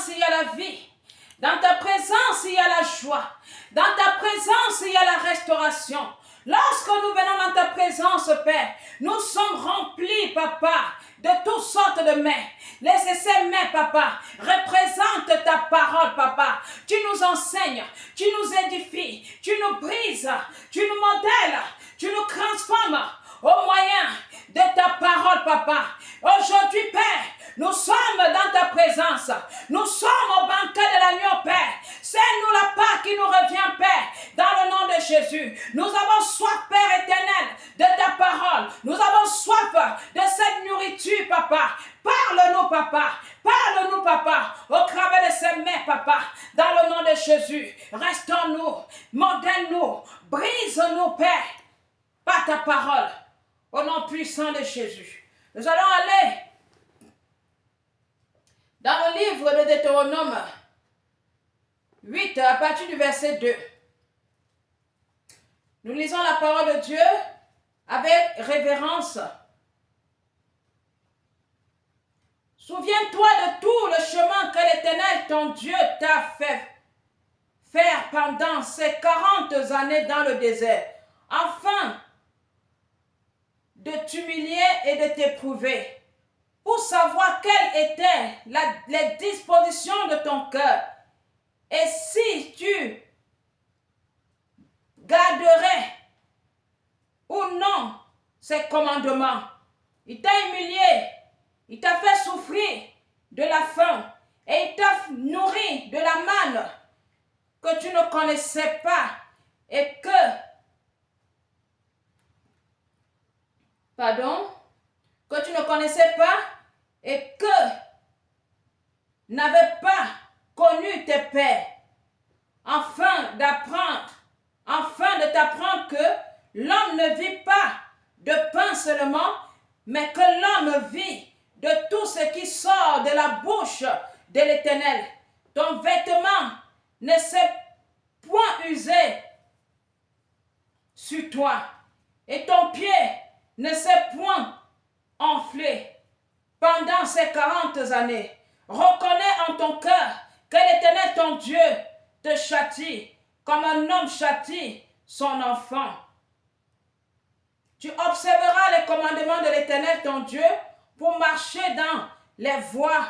présence, il y a la vie. Dans ta présence, il y a la joie. Dans ta présence, il y a la restauration. Lorsque nous venons dans ta présence, Père, nous sommes remplis, Papa, de toutes sortes de mains. Laissez ces mains, Papa, représentent ta parole, Papa. Tu nous enseignes, tu nous édifies, tu nous brises, tu nous modèles, tu nous transformes au moyen de ta parole, Papa. Aujourd'hui, Père, nous sommes dans ta présence. Nous sommes au banquet de l'agneau, Père. C'est nous la part qui nous revient, Père, dans le nom de Jésus. Nous avons soif, Père éternel, de ta parole. Nous avons soif de cette nourriture, Papa. Parle-nous, Papa. Parle-nous, Papa, au travers de ces mains, Papa, dans le nom de Jésus. Restons-nous, modèle-nous, brise-nous, Père, par ta parole, au nom puissant de Jésus. Nous allons aller dans le livre de Deutéronome 8, à partir du verset 2. Nous lisons la parole de Dieu avec révérence. Souviens-toi de tout le chemin que l'Éternel, ton Dieu, t'a fait faire pendant ces 40 années dans le désert, afin de t'humilier et de t'éprouver, pour savoir quelles étaient les dispositions de ton cœur, et si tu garderais ou non ces commandements. Il t'a humilié, il t'a fait souffrir de la faim, et il t'a nourri de la manne que tu ne connaissais pas, et que tu ne connaissais pas et que n'avaient pas connu tes pères, afin de t'apprendre que l'homme ne vit pas de pain seulement, mais que l'homme vit de tout ce qui sort de la bouche de l'Éternel. Ton vêtement ne s'est point usé sur toi, et ton pied ne s'est point enflé pendant ces 40 années. Reconnais en ton cœur que l'Éternel, ton Dieu, te châtie comme un homme châtie son enfant. Tu observeras les commandements de l'Éternel, ton Dieu, pour marcher dans les voies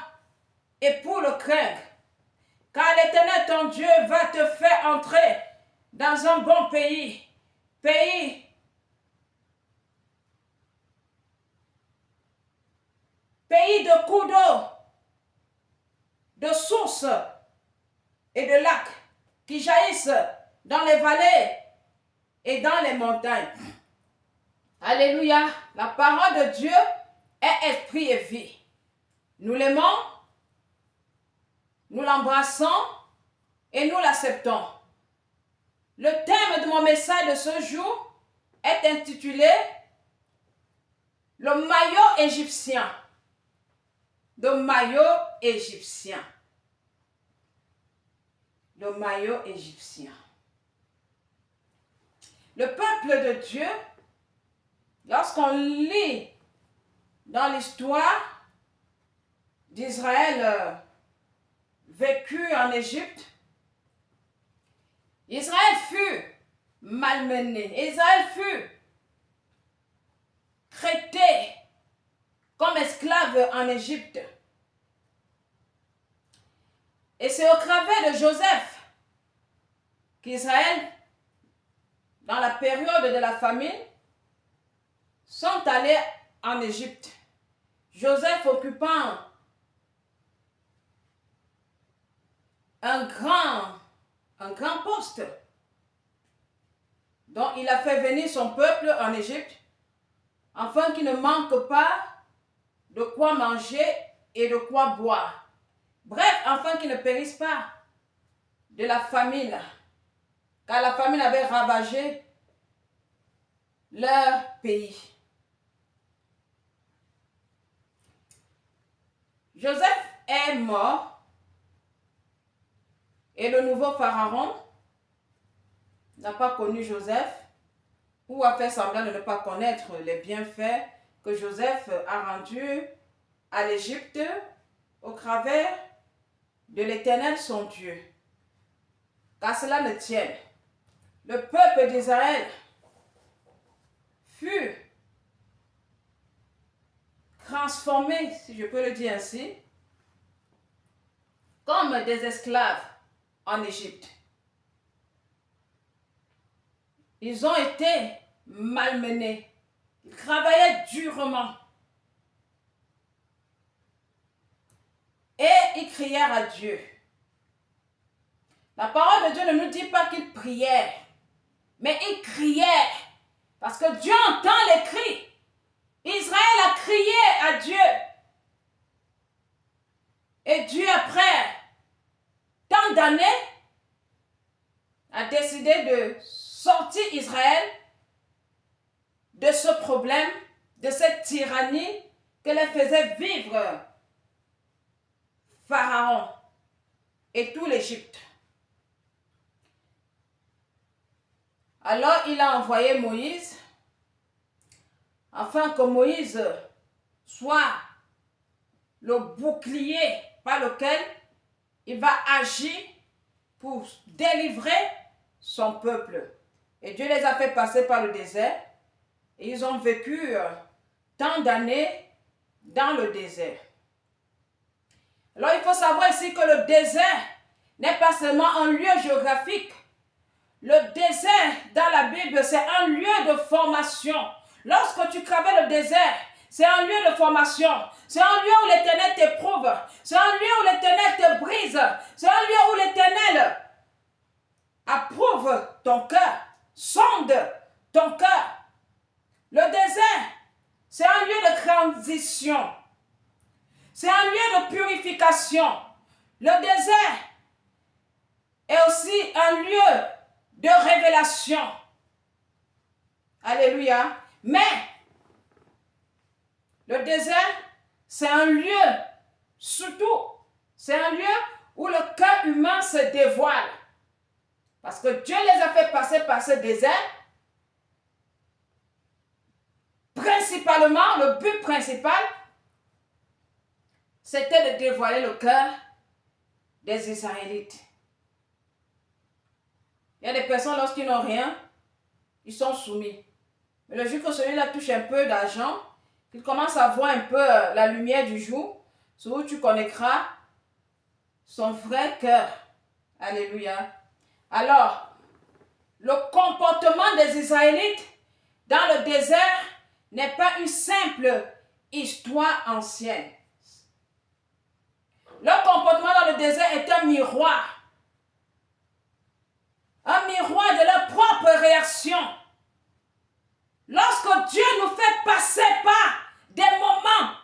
et pour le craindre. Car l'Éternel, ton Dieu, va te faire entrer dans un bon pays de cours d'eau, de sources et de lacs qui jaillissent dans les vallées et dans les montagnes. Alléluia. La parole de Dieu est esprit et vie. Nous l'aimons, nous l'embrassons et nous l'acceptons. Le thème de mon message de ce jour est intitulé « Le maillot égyptien ». Le maillot égyptien. Le maillot égyptien. Le peuple de Dieu, lorsqu'on lit dans l'histoire d'Israël vécu en Égypte, Israël fut malmené. Israël fut traité comme esclave en Égypte. Et c'est au travers de Joseph qu'Israël, dans la période de la famine, sont allés en Égypte. Joseph occupant un grand poste, dont il a fait venir son peuple en Égypte, afin qu'il ne manque pas de quoi manger et de quoi boire. Bref, afin qu'ils ne périssent pas de la famine, car la famine avait ravagé leur pays. Joseph est mort et le nouveau pharaon n'a pas connu Joseph ou a fait semblant de ne pas connaître les bienfaits que Joseph a rendus à l'Égypte au travers de l'Éternel son Dieu, qu'à cela ne tienne. Le peuple d'Israël fut transformé, si je peux le dire ainsi, comme des esclaves en Égypte. Ils ont été malmenés. Ils travaillaient durement. Et ils crièrent à Dieu. La parole de Dieu ne nous dit pas qu'ils prièrent, mais ils crièrent. Parce que Dieu entend les cris. Israël a crié à Dieu. Et Dieu, après tant d'années, a décidé de sortir Israël de ce problème, de cette tyrannie que les faisait vivre Pharaon et tout l'Égypte. Alors il a envoyé Moïse afin que Moïse soit le bouclier par lequel il va agir pour délivrer son peuple. Et Dieu les a fait passer par le désert et ils ont vécu tant d'années dans le désert. Alors il faut savoir ici que le désert n'est pas seulement un lieu géographique. Le désert dans la Bible, c'est un lieu de formation. Lorsque tu traverses le désert, c'est un lieu de formation. C'est un lieu où l'Éternel t'éprouve. C'est un lieu où l'Éternel te brise. C'est un lieu où l'Éternel approuve ton cœur, sonde ton cœur. Le désert, c'est un lieu de transition. C'est un lieu de purification. Le désert est aussi un lieu de révélation. Alléluia. Mais le désert, c'est un lieu, surtout, c'est un lieu où le cœur humain se dévoile. Parce que Dieu les a fait passer par ce désert. Principalement, le but principal, c'était de dévoiler le cœur des Israélites. Il y a des personnes, lorsqu'ils n'ont rien, ils sont soumis. Mais le jour que celui-là touche un peu d'argent, qu'il commence à voir un peu la lumière du jour, c'est où tu connaîtras son vrai cœur. Alléluia. Alors, le comportement des Israélites dans le désert n'est pas une simple histoire ancienne. Leur comportement dans le désert est un miroir. Un miroir de leur propre réaction. Lorsque Dieu nous fait passer par des moments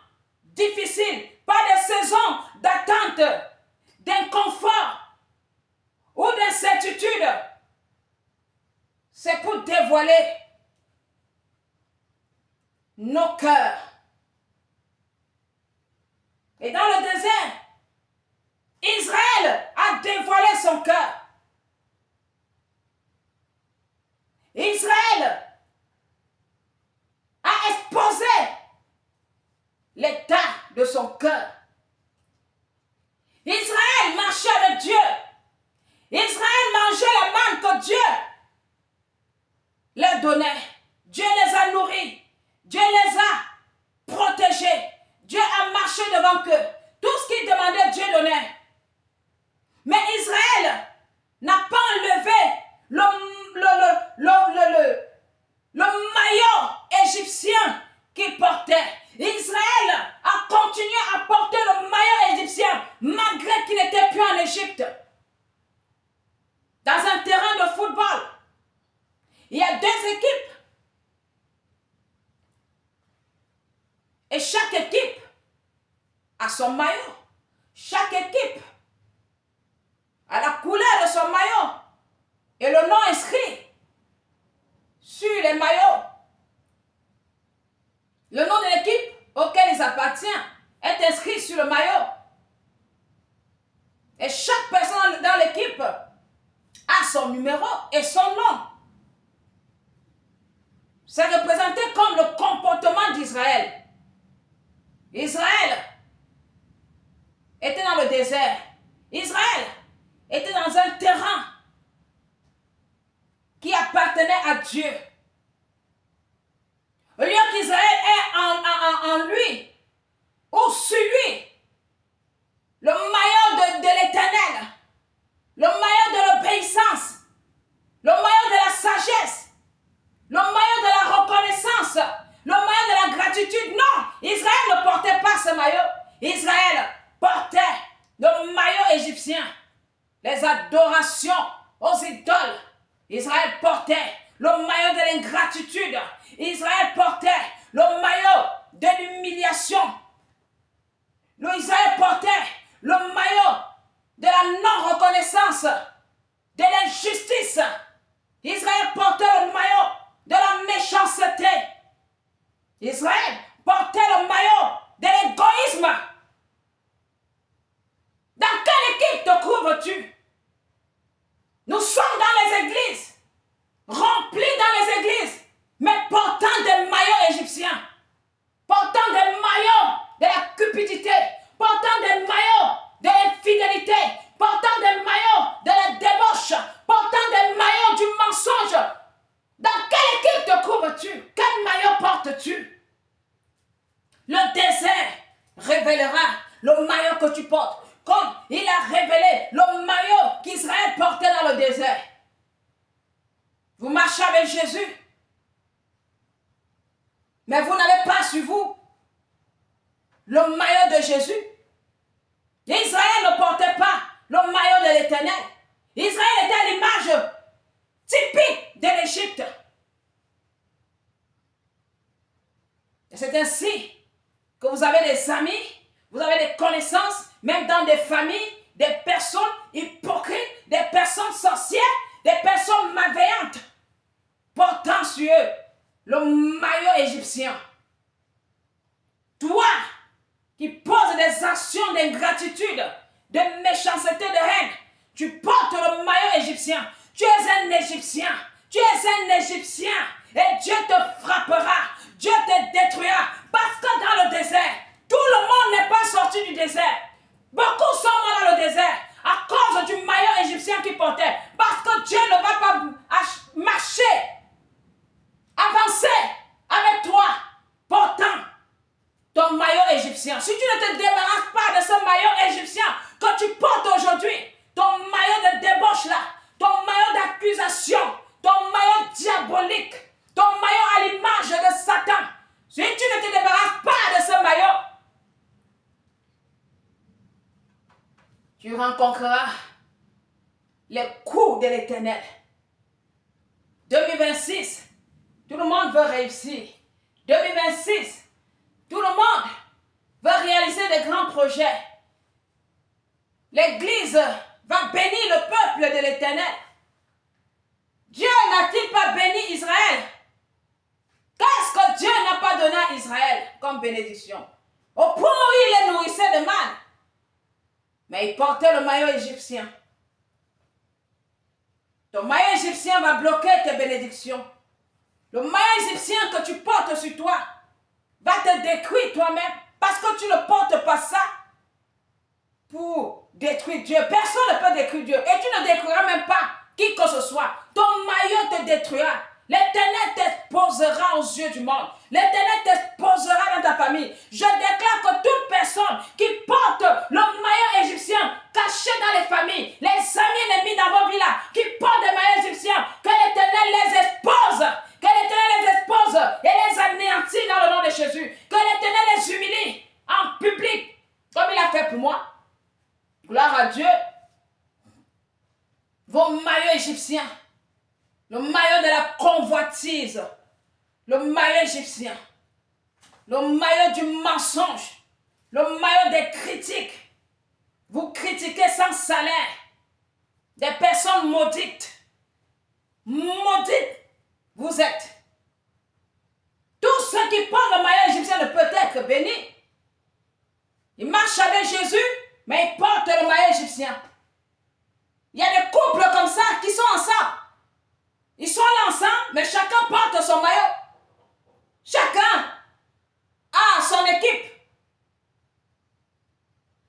difficiles, par des saisons d'attente, d'inconfort ou d'incertitude, c'est pour dévoiler nos cœurs. Et dans le désert, Israël a dévoilé son cœur. Israël a exposé l'état de son cœur. Israël marchait avec Dieu. Israël mangeait la manne que Dieu leur donnait. Dieu les a nourris. Dieu les a protégés. Dieu a marché devant eux. Tout ce qu'ils demandaient, Dieu donnait. Mais Israël n'a pas enlevé le maillot égyptien qu'il portait. Israël a continué à porter le maillot égyptien malgré qu'il n'était plus en Égypte. Dans un terrain de football, il y a deux équipes. Et chaque équipe a son maillot. Chaque équipe a la couleur de son maillot. Et le nom inscrit sur les maillots. Le nom de l'équipe auquel ils appartiennent est inscrit sur le maillot. Et chaque personne dans l'équipe a son numéro et son nom. C'est représenté comme le comportement d'Israël. Israël était dans le désert. Israël était dans un terrain qui appartenait à Dieu. Au lieu qu'Israël ait en lui, ou sur lui, le maillot de l'Éternel, le maillot de l'obéissance, le maillot de la sagesse, le maillot de la reconnaissance, le maillot de la gratitude. Non, Israël ne portait pas ce maillot. Israël portait le maillot égyptien, les adorations aux idoles. Israël portait le maillot de l'ingratitude. Israël portait le maillot de l'humiliation. Israël portait le maillot de la non-reconnaissance, de l'injustice. Israël portait le maillot de la méchanceté. Israël portait le maillot de l'égoïsme. Dans quelle équipe te trouves-tu? Nous sommes dans les églises, remplis dans les églises, mais portant des maillots égyptiens, portant des maillots de la cupidité, portant des maillots de l'infidélité, portant des maillots de la débauche, portant des maillots du mensonge. Dans quelle équipe te trouves-tu? Quel maillot portes-tu? Le désert révélera le maillot que tu portes, comme il a révélé le maillot qu'Israël portait dans le désert. Vous marchez avec Jésus, mais vous n'avez pas sur vous le maillot de Jésus. Israël ne portait pas le maillot de l'Éternel. Israël était à l'image typique de l'Égypte. Et c'est ainsi que vous avez des amis, vous avez des connaissances, même dans des familles, des personnes hypocrites, des personnes sorcières, des personnes malveillantes, portant sur eux le maillot égyptien. Toi, qui poses des actions d'ingratitude, de méchanceté, de haine, tu portes le maillot égyptien. Tu es un Égyptien. Tu es un Égyptien. Et Dieu te frappera. Dieu te détruira. Parce que dans le désert, tout le monde n'est pas sorti du désert. Beaucoup sont morts dans le désert à cause du maillot égyptien qu'ils portaient. Parce que Dieu ne va pas marcher, avancer avec toi, portant ton maillot égyptien. Si tu ne te débarrasses pas de ce maillot égyptien que tu portes aujourd'hui, ton maillot de débauche là, ton maillot d'accusation, ton maillot diabolique, ton maillot à l'image de Satan, si tu ne te débarrasses pas de ce maillot, tu rencontreras les coups de l'Éternel. 2026, tout le monde veut réussir. 2026, tout le monde veut réaliser des grands projets. L'Église va bénir le peuple de l'Éternel. Dieu n'a-t-il pas béni Israël? Qu'est-ce que Dieu n'a pas donné à Israël comme bénédiction? Au point où il les nourrissait de mal. Mais il portait le maillot égyptien. Ton maillot égyptien va bloquer tes bénédictions. Le maillot égyptien que tu portes sur toi va te détruire toi-même parce que tu ne portes pas ça pour détruire Dieu. Personne ne peut détruire Dieu. Et tu ne détruiras même pas qui que ce soit. Ton maillot te détruira. L'Éternel t'exposera aux yeux du monde. L'Éternel t'exposera dans ta famille. Je déclare que toute personne qui porte le maillot égyptien caché dans les familles, les amis ennemis dans vos villas, qui portent des maillots égyptiens, que l'Éternel les expose. Que l'Éternel les expose et les anéantit dans le nom de Jésus. Que l'Éternel les humilie en public, comme il a fait pour moi. Gloire à Dieu. Vos maillots égyptiens, le maillot de la convoitise, le maillot égyptien, le maillot du mensonge, le maillot des critiques. Vous critiquez sans salaire des personnes maudites. Maudites, vous êtes. Tous ceux qui portent le maillot égyptien ne peuvent être bénis. Ils marchent avec Jésus, mais ils portent le maillot égyptien. Il y a des couples comme ça qui sont ensemble. Ils sont là ensemble, mais chacun porte son maillot. Chacun a son équipe.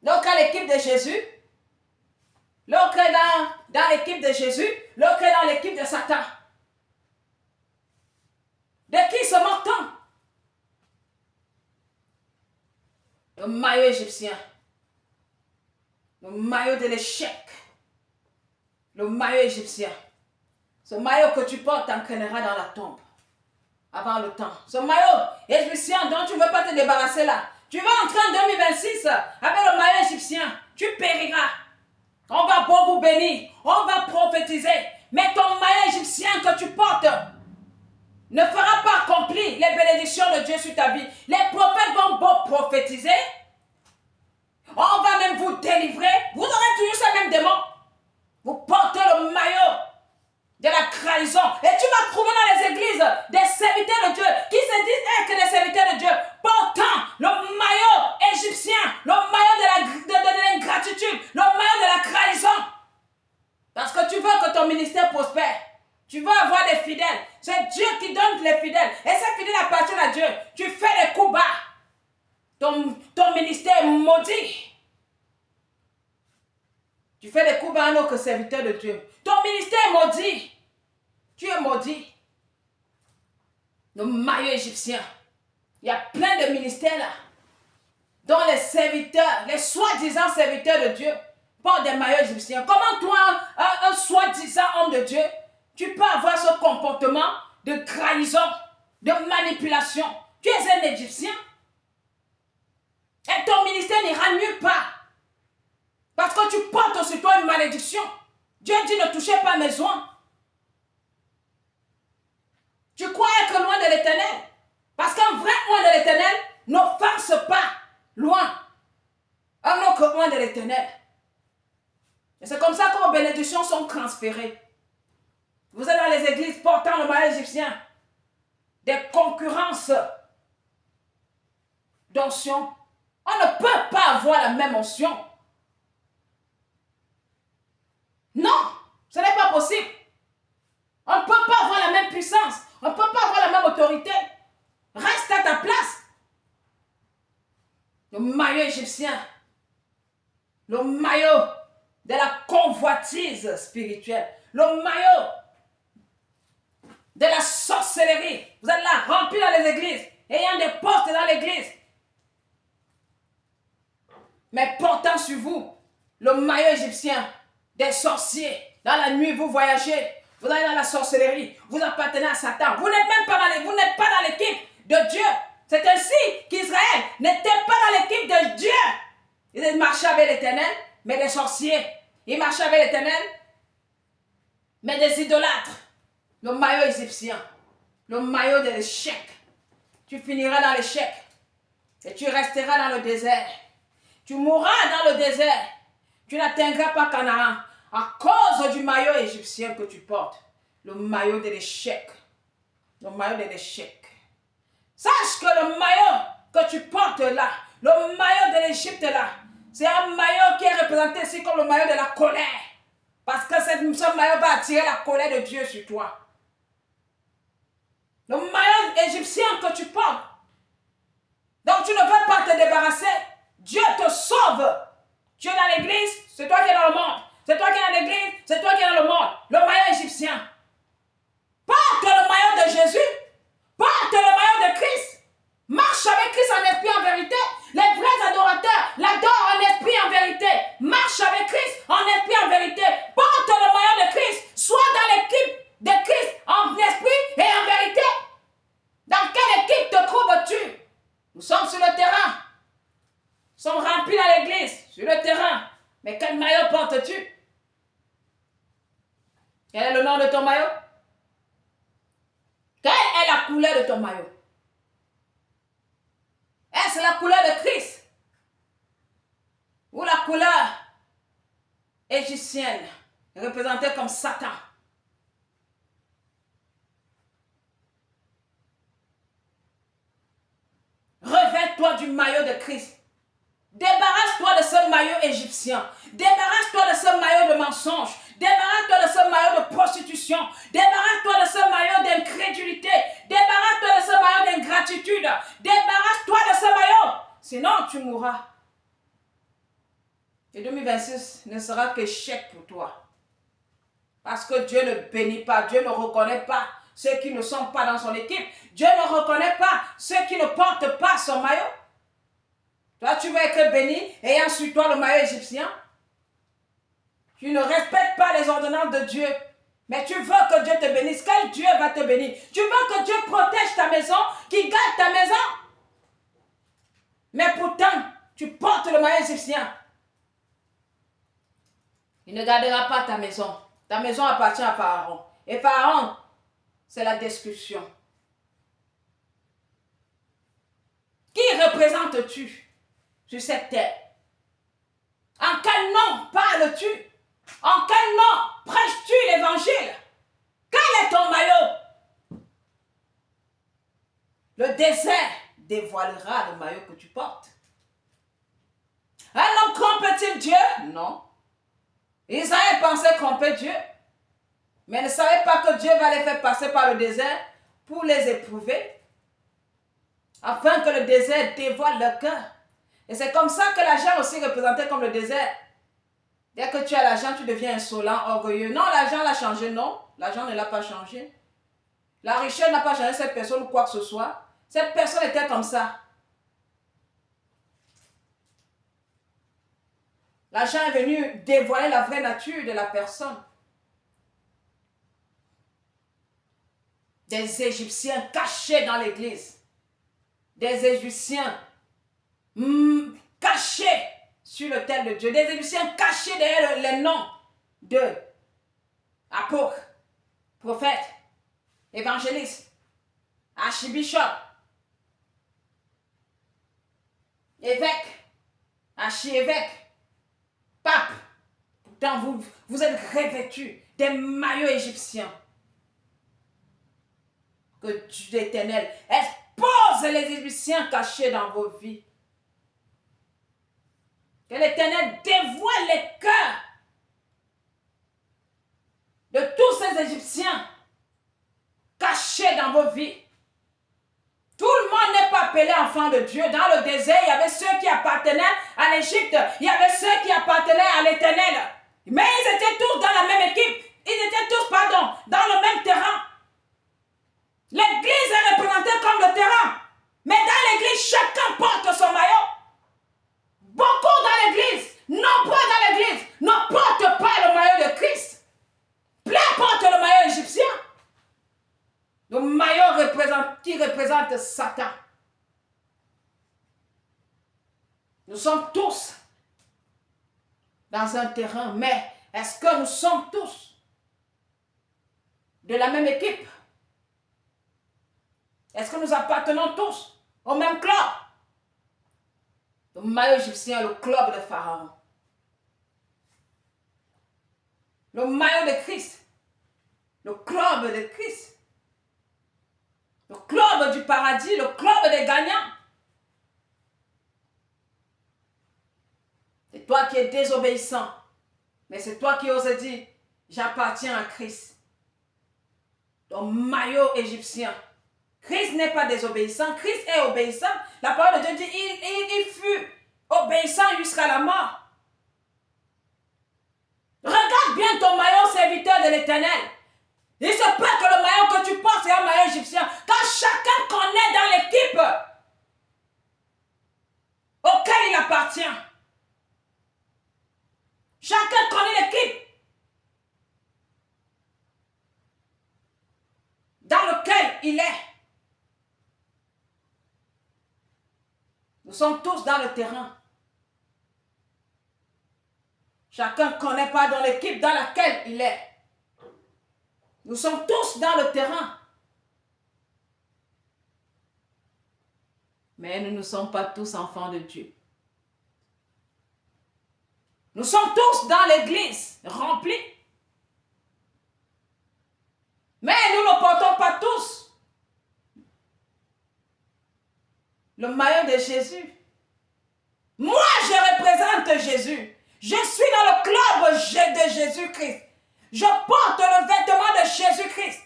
Donc à l'équipe de Jésus, l'autre est dans l'équipe de Jésus, l'autre est dans l'équipe de Satan. De qui se moque-t-on? Le maillot égyptien. Le maillot de l'échec. Le maillot égyptien. Ce maillot que tu portes t'entraînera dans la tombe. Avant le temps. Ce maillot égyptien dont tu ne veux pas te débarrasser là. Tu vas entrer en 2026 avec le maillot égyptien. Tu périras. On va bon vous bénir. On va prophétiser. Mais ton maillot égyptien que tu portes ne fera pas accomplir les bénédictions de Dieu sur ta vie. Les prophètes vont beau prophétiser. On va même vous délivrer. Vous aurez toujours ces mêmes démons. Vous portez le maillot de la trahison. Et tu vas trouver dans les églises des serviteurs de Dieu qui se disent être des serviteurs de Dieu, portant le maillot égyptien, le maillot de l'ingratitude, le maillot de la trahison. Parce que tu veux que ton ministère prospère. Tu veux avoir des fidèles. C'est Dieu qui donne les fidèles. Et ces fidèles appartiennent à Dieu. Tu fais des coups bas. Ton ministère est maudit. Tu fais des coups bas en tant que serviteur de Dieu. Ton ministère est maudit. Tu es maudit. Le maillot égyptien. Il y a plein de ministères là. Dont les serviteurs, les soi-disant serviteurs de Dieu, portent des maillots égyptiens. Comment toi, un soi-disant homme de Dieu, tu peux avoir ce comportement de trahison, de manipulation? Tu es un Égyptien. Et ton ministère n'ira nulle part. Parce que tu portes sur toi une malédiction. Dieu dit ne touchez pas mes oins. Tu crois être loin de l'Éternel. Parce qu'un vrai oint de l'Éternel n'offense pas loin. Un autre oint de l'Éternel. Et c'est comme ça que vos bénédictions sont transférées. Vous êtes dans les églises portant le maillot égyptien. Des concurrences d'onction. On ne peut pas avoir la même onction. Non, ce n'est pas possible. On ne peut pas avoir la même puissance. On ne peut pas avoir la même autorité. Reste à ta place. Le maillot égyptien. Le maillot de la convoitise spirituelle. Le maillot de la sorcellerie. Vous êtes là, remplis dans les églises, ayant des postes dans l'église. Mais portant sur vous le maillot égyptien des sorciers. Dans la nuit, vous voyagez. Vous allez dans la sorcellerie. Vous appartenez à Satan. Vous n'êtes même pas dans l'équipe de Dieu. C'est ainsi qu'Israël n'était pas dans l'équipe de Dieu. Ils marchaient avec l'Éternel, mais des sorciers. Ils marchaient avec l'Éternel, mais des idolâtres. Le maillot égyptien. Le maillot de l'échec. Tu finiras dans l'échec. Et tu resteras dans le désert. Tu mourras dans le désert. Tu n'atteindras pas Canaan à cause du maillot égyptien que tu portes. Le maillot de l'échec. Le maillot de l'échec. Sache que le maillot que tu portes là, le maillot de l'Égypte là, c'est un maillot qui est représenté ici comme le maillot de la colère. Parce que ce maillot va attirer la colère de Dieu sur toi. Le maillot égyptien que tu portes, donc tu ne veux pas te débarrasser. Dieu te sauve. Tu es dans l'église, c'est toi qui es dans le monde. C'est toi qui es dans l'église, c'est toi qui es dans le monde. Le maillot égyptien. Porte le maillot de Jésus. Porte le maillot de Christ. Marche avec Christ en esprit en vérité. Les vrais adorateurs l'adorent en esprit en vérité. Marche avec Christ en esprit en vérité. Porte le maillot de Christ. Sois dans l'équipe de Christ en esprit et en vérité. Dans quelle équipe te trouves-tu? Nous sommes sur le terrain. Nous sommes remplis dans l'église, sur le terrain. Mais quel maillot portes-tu? Quel est le nom de ton maillot? Quelle est la couleur de ton maillot? Est-ce la couleur de Christ? Ou la couleur égyptienne, représentée comme Satan? Revêt-toi du maillot de Christ. Débarrasse-toi de ce maillot égyptien. Débarrasse-toi de ce maillot de mensonge. Débarrasse-toi de ce maillot de prostitution. Débarrasse-toi de ce maillot d'incrédulité. Débarrasse-toi de ce maillot d'ingratitude. Débarrasse-toi de ce maillot. Sinon, tu mourras. Et 2026 ne sera qu'échec pour toi. Parce que Dieu ne bénit pas, Dieu ne reconnaît pas ceux qui ne sont pas dans son équipe. Dieu ne reconnaît pas ceux qui ne portent pas son maillot. Toi, tu veux être béni ayant sur toi le maillot égyptien. Tu ne respectes pas les ordonnances de Dieu. Mais tu veux que Dieu te bénisse. Quel Dieu va te bénir? Tu veux que Dieu protège ta maison, qu'il garde ta maison. Mais pourtant, tu portes le maillot égyptien. Il ne gardera pas ta maison. Ta maison appartient à Pharaon. Et Pharaon, c'est la destruction. Qui représentes-tu sur cette terre? En quel nom parles-tu? En quel nom prêches-tu l'évangile? Quel est ton maillot? Le désert dévoilera le maillot que tu portes. Un homme trompe-t-il Dieu? Non. Israël pensait tromper Dieu, mais ne savait pas que Dieu va les faire passer par le désert pour les éprouver, afin que le désert dévoile leur cœur. Et c'est comme ça que l'argent aussi représenté comme le désert. Dès que tu as l'argent, tu deviens insolent, orgueilleux. Non, l'argent l'a changé, non. L'argent ne l'a pas changé. La richesse n'a pas changé cette personne ou quoi que ce soit. Cette personne était comme ça. L'argent est venu dévoiler la vraie nature de la personne. Des Égyptiens cachés dans l'église. Des Égyptiens cachés sur l'autel de Dieu. Des Égyptiens cachés derrière les noms de apôtres, prophètes, évangélistes, archibishop, évêque, archi-évêque, pape. Pourtant, vous êtes revêtus des maillots égyptiens. Que Dieu éternel expose les Égyptiens cachés dans vos vies. Que l'Éternel dévoile les cœurs de tous ces Égyptiens cachés dans vos vies. Tout le monde n'est pas appelé enfant de Dieu. Dans le désert, il y avait ceux qui appartenaient à l'Égypte. Il y avait ceux qui appartenaient à l'Éternel. Mais ils étaient tous dans la même équipe. Ils étaient tous, dans le même terrain. L'église est représentée comme le terrain. Mais dans l'église, chacun porte son maillot. Beaucoup dans l'église, nombreux dans l'église, ne portent pas le maillot de Christ. Plein portent le maillot égyptien. Le maillot qui représente Satan. Nous sommes tous dans un terrain, mais est-ce que nous sommes tous de la même équipe? Est-ce que nous appartenons tous au même club? Le maillot égyptien, le club de Pharaon. Le maillot de Christ, le club de Christ. Le club du paradis, le club des gagnants. C'est toi qui es désobéissant. Mais c'est toi qui oses dire, j'appartiens à Christ. Ton maillot égyptien. Christ n'est pas désobéissant, Christ est obéissant. La parole de Dieu dit, il fut obéissant jusqu'à la mort. Regarde bien ton maillot, serviteur de l'Éternel. Il se peut que le maillot que tu portes est un maillot égyptien. Car chacun connaît dans l'équipe auquel il appartient. Chacun connaît l'équipe dans laquelle il est. Nous sommes tous dans le terrain. Chacun ne connaît pas dans l'équipe dans laquelle il est. Nous sommes tous dans le terrain. Mais nous ne sommes pas tous enfants de Dieu. Nous sommes tous dans l'église remplie. Mais nous ne portons pas tous le maillot de Jésus. Moi, je représente Jésus. Je suis dans le club de Jésus-Christ. Je porte le vêtement de Jésus-Christ.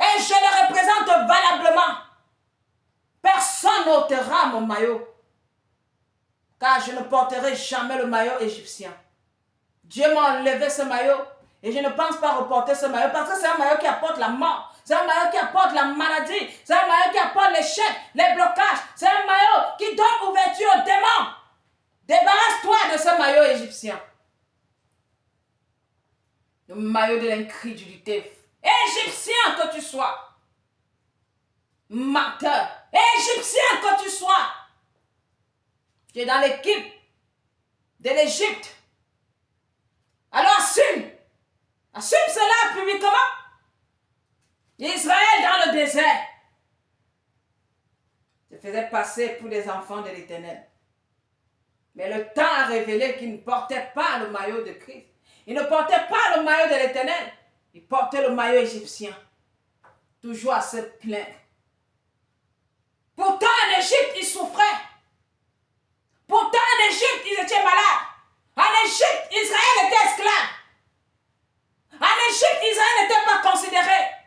Et je le représente valablement. Personne n'ôtera mon maillot. car je ne porterai jamais le maillot égyptien. Dieu m'a enlevé ce maillot et je ne pense pas reporter ce maillot parce que c'est un maillot qui apporte la mort. C'est un maillot qui apporte la maladie. C'est un maillot qui apporte l'échec, les blocages. C'est un maillot qui donne ouverture aux démons. Débarrasse-toi de ce maillot égyptien. Le maillot de l'incrédulité. Égyptien que tu sois. Menteur. Égyptien que tu sois. Tu es dans l'équipe de l'Égypte. Alors assume. Assume cela publiquement. Israël dans le désert se faisait passer pour des enfants de l'Éternel. Mais le temps a révélé qu'ils ne portaient pas le maillot de Christ. Ils ne portaient pas le maillot de l'Éternel. Ils portaient le maillot égyptien. Toujours à se plaindre. Pourtant en Égypte, ils souffraient. Pourtant en Égypte, ils étaient malades. En Égypte, Israël était esclave. En Égypte, Israël n'était pas considéré.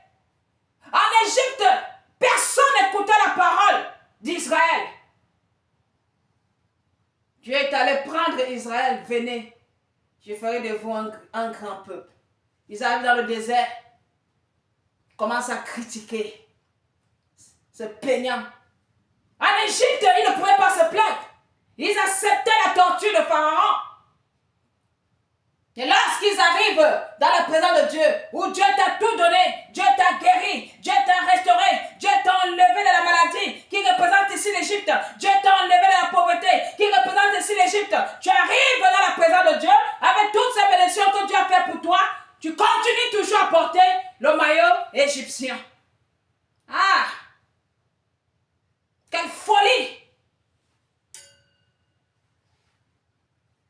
En Égypte, personne n'écoutait la parole d'Israël. Dieu est allé prendre Israël, venez, je ferai de vous un grand peuple. Ils arrivent dans le désert, commencent à critiquer, se plaignant. En Égypte, ils ne pouvaient pas se plaindre. Ils acceptaient la torture de Pharaon. Et lorsqu'ils arrivent dans la présence de Dieu, où Dieu t'a tout donné, Dieu t'a guéri, Dieu t'a restauré, Dieu t'a enlevé de la maladie qui représente ici l'Égypte, Dieu t'a enlevé de la pauvreté qui représente ici l'Égypte, tu arrives dans la présence de Dieu avec toutes ces bénédictions que Dieu a fait pour toi, tu continues toujours à porter le maillot égyptien. Ah! Quelle folie!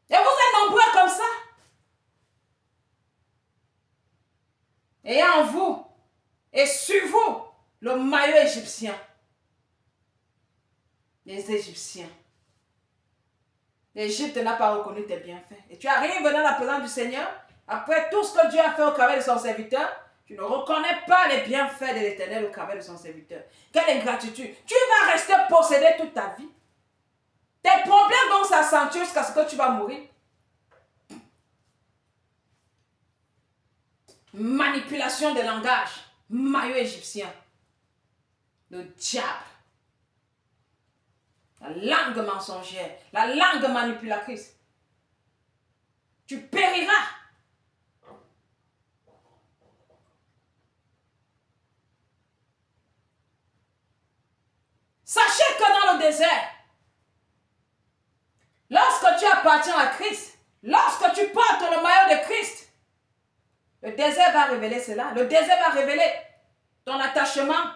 Et vous êtes nombreux comme ça. Et en vous et sur vous le maillot égyptien. Les Égyptiens. L'Égypte n'a pas reconnu tes bienfaits. Et tu arrives dans la présence du Seigneur, après tout ce que Dieu a fait au travers de son serviteur, tu ne reconnais pas les bienfaits de l'Éternel au travers de son serviteur. Quelle ingratitude! Tu vas rester possédé toute ta vie. Tes problèmes vont s'accentuer jusqu'à ce que tu vas mourir. Manipulation de langage, maillot égyptien, le diable, la langue mensongère, la langue manipulatrice. Tu périras. Sachez que dans le désert, lorsque tu appartiens à Christ, lorsque tu portes le maillot de Christ, le désert va révéler cela. Le désert va révéler ton attachement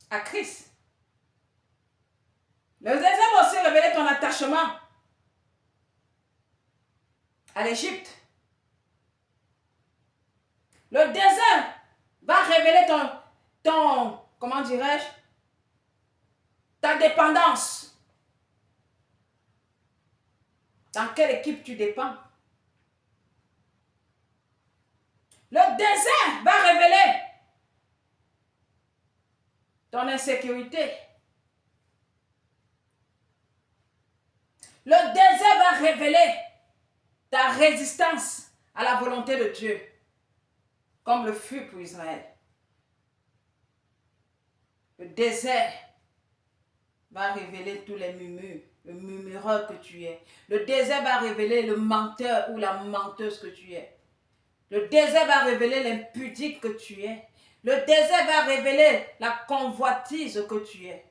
à Christ. Le désert va aussi révéler ton attachement à l'Égypte. Le désert va révéler comment dirais-je, ta dépendance. Dans quelle équipe tu dépends? Le désert va révéler ton insécurité. Le désert va révéler ta résistance à la volonté de Dieu, comme le fut pour Israël. Le désert va révéler tous les murmures, le murmureur que tu es. Le désert va révéler le menteur ou la menteuse que tu es. Le désert va révéler l'impudique que tu es. Le désert va révéler la convoitise que tu es.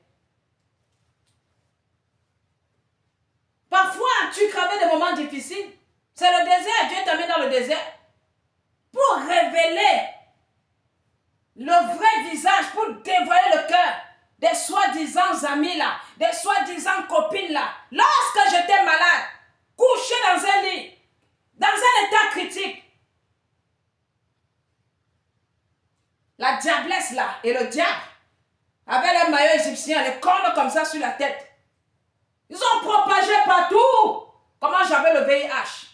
Parfois, tu traverses des moments difficiles. C'est le désert. Dieu t'a mis dans le désert pour révéler le vrai visage, pour dévoiler le cœur des soi-disant amis là, des soi-disant copines là. Lorsque j'étais malade, couché dans un lit, dans un état critique, la diablesse là et le diable avaient les maillots égyptiens, les cornes comme ça sur la tête. Ils ont propagé partout comment j'avais le VIH.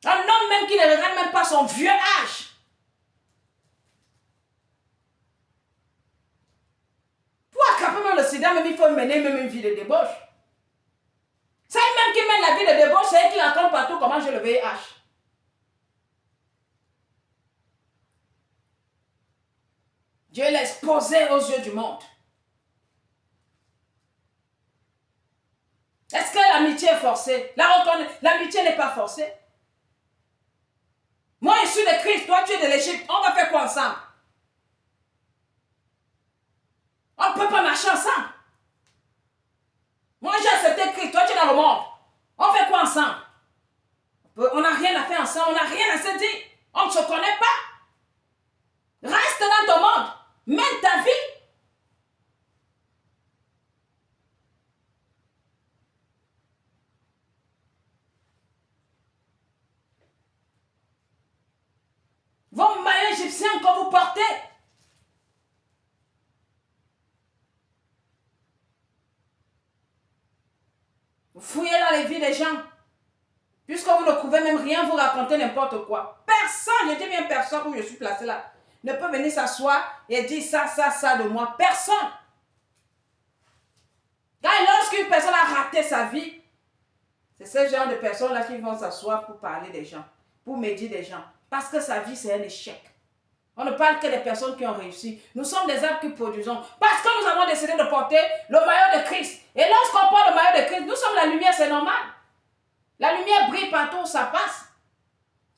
Un homme même qui ne regarde même pas son vieux âge. Pour attraper même le sida, même il faut mener même une vie de débauche. C'est elle-même qui mène la vie de débauche, c'est elle qui raconte partout comment je le VIH. Dieu l'a exposé aux yeux du monde. Est-ce que l'amitié est forcée? L'amitié n'est pas forcée. Moi, je suis de Christ, toi, tu es de l'Égypte. On va faire quoi ensemble? On ne peut pas marcher ensemble. Moi, j'ai accepté Christ, toi, tu es dans le monde. On fait quoi ensemble? On n'a rien à faire ensemble, on n'a rien à se dire. On ne se connaît pas. Reste dans ton monde. Mène ta vie. Vos maillots égyptiens que vous portez. Vous fouillez dans les vies des gens. Puisque vous ne pouvez même rien vous raconter n'importe quoi. Personne, je dis bien personne où je suis placé là, ne peut venir s'asseoir et dire ça de moi. Personne. Lorsqu'une personne a raté sa vie, c'est ce genre de personnes-là qui vont s'asseoir pour parler des gens, pour médire des gens. Parce que sa vie, c'est un échec. On ne parle que des personnes qui ont réussi. Nous sommes des arbres qui produisons. Parce que nous avons décidé de porter le maillot de Christ. Et lorsqu'on porte le maillot de Christ, nous sommes la lumière, c'est normal. La lumière brille partout où ça passe.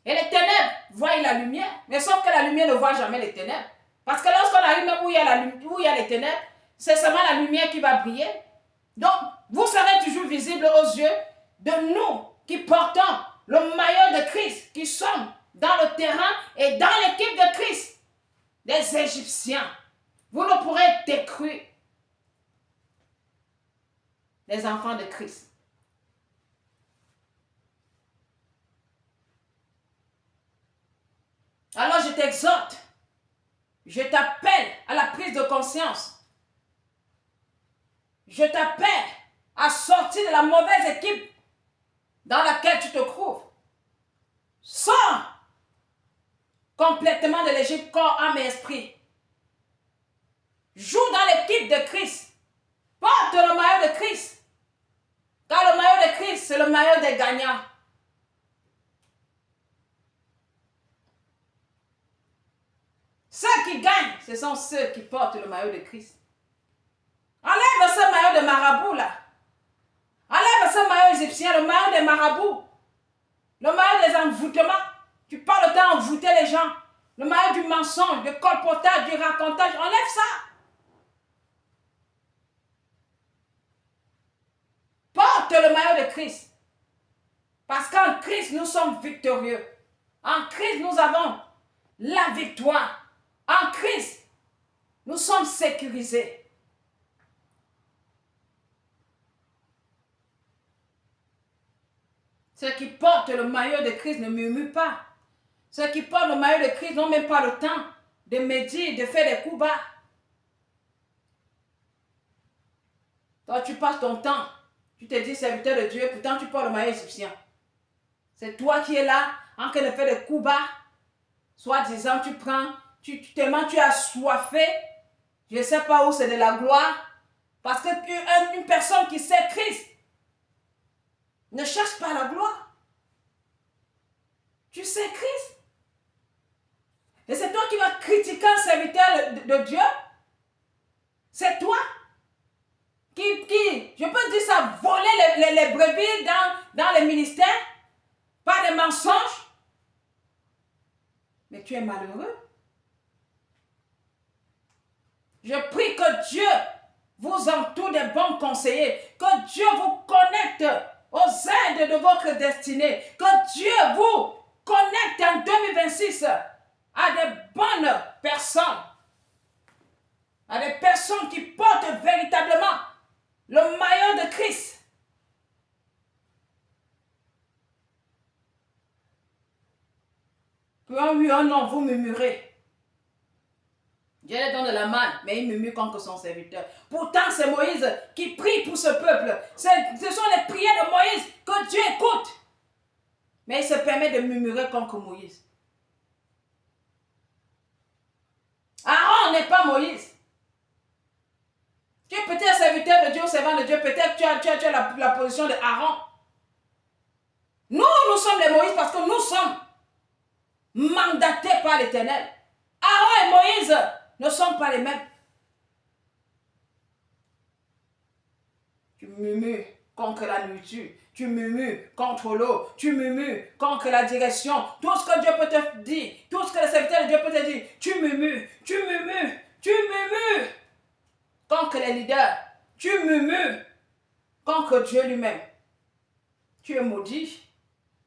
Et les ténèbres voient la lumière. Mais sauf que la lumière ne voit jamais les ténèbres. Parce que lorsqu'on arrive même où il y a les ténèbres, c'est seulement la lumière qui va briller. Donc, vous serez toujours visible aux yeux de nous qui portons le maillot de Christ, qui sommes dans le terrain et dans l'équipe de Christ. Des Égyptiens. Vous ne pourrez être détruits. Les enfants de Christ. Alors je t'exhorte, je t'appelle à la prise de conscience. Je t'appelle à sortir de la mauvaise équipe dans laquelle tu te trouves. Sors complètement de l'Égypte, corps, âme et esprit. Joue dans l'équipe de Christ. Porte le maillot de Christ. Car le maillot de Christ, c'est le maillot des gagnants. Ceux qui gagnent, ce sont ceux qui portent le maillot de Christ. Enlève ce maillot de marabout là. Enlève ce maillot égyptien, le maillot des marabouts. Le maillot des envoûtements. Tu parles le temps d'envoûter les gens. Le maillot du mensonge, du colportage, du racontage. Enlève ça. Porte le maillot de Christ. Parce qu'en Christ, nous sommes victorieux. En Christ, nous avons la victoire. En Christ, nous sommes sécurisés. Ceux qui portent le maillot de Christ ne murmurent pas. Ceux qui portent le maillot de Christ n'ont même pas le temps de médire, de faire des coups bas. Toi, tu passes ton temps. Tu te dis serviteur de Dieu, pourtant tu portes le maillot égyptien. C'est toi qui es là, en train de faire des coups bas. Soi-disant, tu prends, tellement tu as soifé. Je ne sais pas où c'est de la gloire. Parce qu'une personne qui sait Christ ne cherche pas la gloire. Tu sais Christ. Et c'est toi qui vas critiquer un serviteur de Dieu. C'est toi qui, je peux dire ça, voler les brebis dans les ministères par des mensonges. Mais tu es malheureux. Je prie que Dieu vous entoure des bons conseillers, que Dieu vous connecte aux aides de votre destinée, que Dieu vous connecte en 2026 à des bonnes personnes, à des personnes qui portent véritablement le maillot de Christ. Puis oui, oh non, vous murmurez. Dieu les donne de la manne, mais il murmure contre son serviteur. Pourtant, c'est Moïse qui prie pour ce peuple. Ce sont les prières de Moïse que Dieu écoute. Mais il se permet de murmurer contre Moïse. Aaron n'est pas Moïse. Tu es peut-être serviteur de Dieu ou servant de Dieu. Peut-être tu as la position de Aaron. Nous sommes les Moïse parce que nous sommes mandatés par l'Éternel. Aaron et Moïse ne sont pas les mêmes. Tu murmures contre la nourriture. Tu murmures contre l'eau. Tu murmures contre la direction. Tout ce que Dieu peut te dire. Tout ce que le serviteur de Dieu peut te dire. Tu murmures. Tu murmures. Tu murmures contre les leaders. Tu murmures contre Dieu lui-même. Tu es maudit.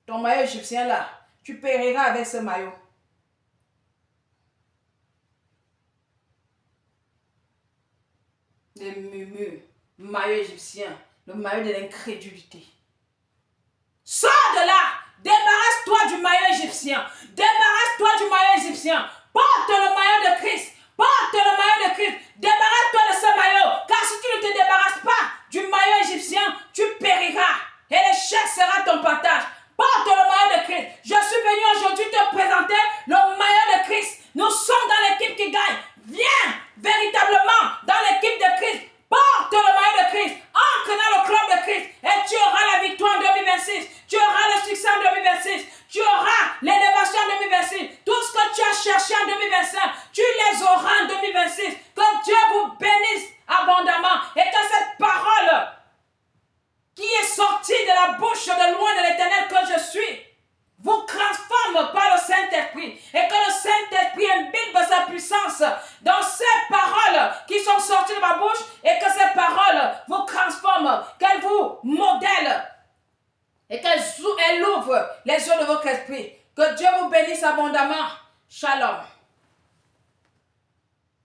Ton maillot égyptien là, tu périras avec ce maillot. Les murmures, maillot égyptien, le maillot de l'incrédulité. Sors de là, débarrasse-toi du maillot égyptien, débarrasse-toi du maillot égyptien, porte le maillot de Christ, porte le maillot de Christ, débarrasse-toi de ce maillot, car si tu ne te débarrasses pas du maillot égyptien, tu périras et l'échec sera ton partage. Porte le maillot de Christ. Je suis venu aujourd'hui te présenter le maillot de Christ. Nous sommes dans l'équipe qui gagne. Viens véritablement dans l'équipe de Christ. Porte le maillot de Christ. Entre dans le club de Christ. Et tu auras la victoire en 2026. Tu auras le succès en 2026. Tu auras l'élévation en 2026. Tout ce que tu as cherché en 2025, tu les auras en 2026. Que Dieu vous bénisse abondamment. Et que cette parole qui est sorti de la bouche de loin de l'Éternel que je suis, vous transforme par le Saint-Esprit et que le Saint-Esprit imbibe sa puissance dans ces paroles qui sont sorties de ma bouche et que ces paroles vous transforment, qu'elles vous modèlent et qu'elles ouvrent les yeux de votre esprit. Que Dieu vous bénisse abondamment. Shalom.